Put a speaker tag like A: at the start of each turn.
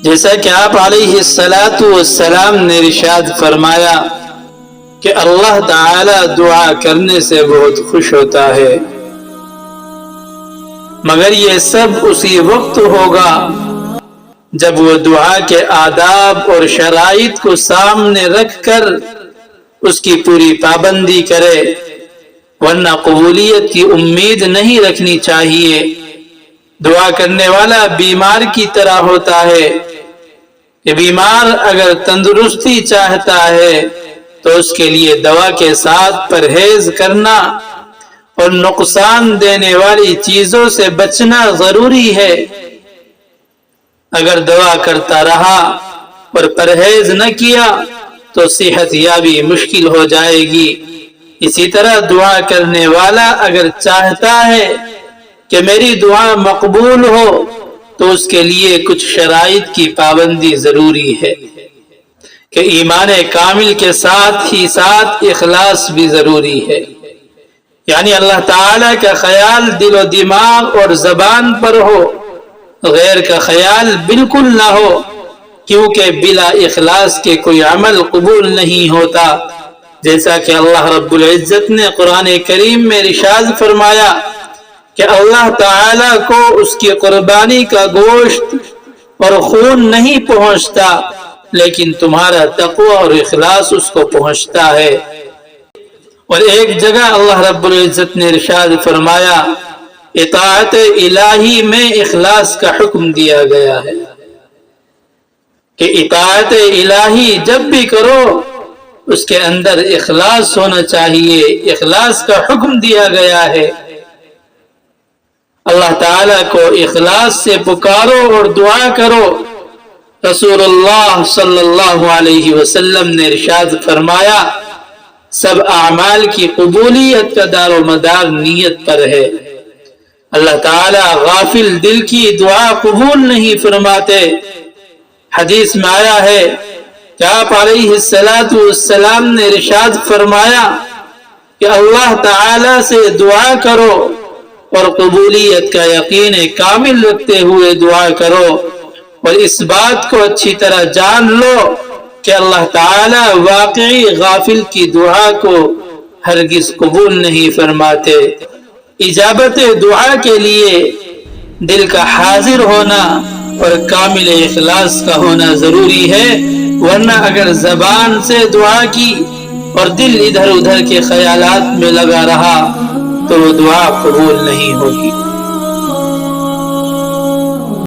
A: جیسا کہ آپ علیہ السلام نے ارشاد فرمایا کہ اللہ تعالی دعا کرنے سے بہت خوش ہوتا ہے، مگر یہ سب اسی وقت ہوگا جب وہ دعا کے آداب اور شرائط کو سامنے رکھ کر اس کی پوری پابندی کرے، ورنہ قبولیت کی امید نہیں رکھنی چاہیے۔ دعا کرنے والا بیمار کی طرح ہوتا ہے کہ بیمار اگر تندرستی چاہتا ہے تو اس کے لیے دوا کے ساتھ پرہیز کرنا اور نقصان دینے والی چیزوں سے بچنا ضروری ہے۔ اگر دوا کرتا رہا اور پرہیز نہ کیا تو صحت یابی مشکل ہو جائے گی۔ اسی طرح دعا کرنے والا اگر چاہتا ہے کہ میری دعا مقبول ہو تو اس کے لیے کچھ شرائط کی پابندی ضروری ہے کہ ایمان کامل کے ساتھ ہی ساتھ اخلاص بھی ضروری ہے، یعنی اللہ تعالی کا خیال دل و دماغ اور زبان پر ہو، غیر کا خیال بالکل نہ ہو، کیونکہ بلا اخلاص کے کوئی عمل قبول نہیں ہوتا۔ جیسا کہ اللہ رب العزت نے قرآن کریم میں ارشاد فرمایا کہ اللہ تعالی کو اس کی قربانی کا گوشت اور خون نہیں پہنچتا، لیکن تمہارا تقوی اور اخلاص اس کو پہنچتا ہے۔ اور ایک جگہ اللہ رب العزت نے ارشاد فرمایا اطاعت الہی میں اخلاص کا حکم دیا گیا ہے کہ اطاعت الہی جب بھی کرو اس کے اندر اخلاص ہونا چاہیے، اخلاص کا حکم دیا گیا ہے۔ اللہ تعالیٰ کو اخلاص سے پکارو اور دعا کرو۔ رسول اللہ صلی اللہ علیہ وسلم نے ارشاد فرمایا سب اعمال کی قبولیت کا دار و مدار نیت پر ہے۔ اللہ تعالیٰ غافل دل کی دعا قبول نہیں فرماتے۔ حدیث میں آیا ہے کہ آپ علیہ السلام نے ارشاد فرمایا کہ اللہ تعالی سے دعا کرو اور قبولیت کا یقین کامل رکھتے ہوئے دعا کرو، اور اس بات کو اچھی طرح جان لو کہ اللہ تعالی واقعی غافل کی دعا کو ہرگز قبول نہیں فرماتے۔ اجابت دعا کے لیے دل کا حاضر ہونا اور کامل اخلاص کا ہونا ضروری ہے، ورنہ اگر زبان سے دعا کی اور دل ادھر ادھر کے خیالات میں لگا رہا تو وہ دعا قبول نہیں ہوگی۔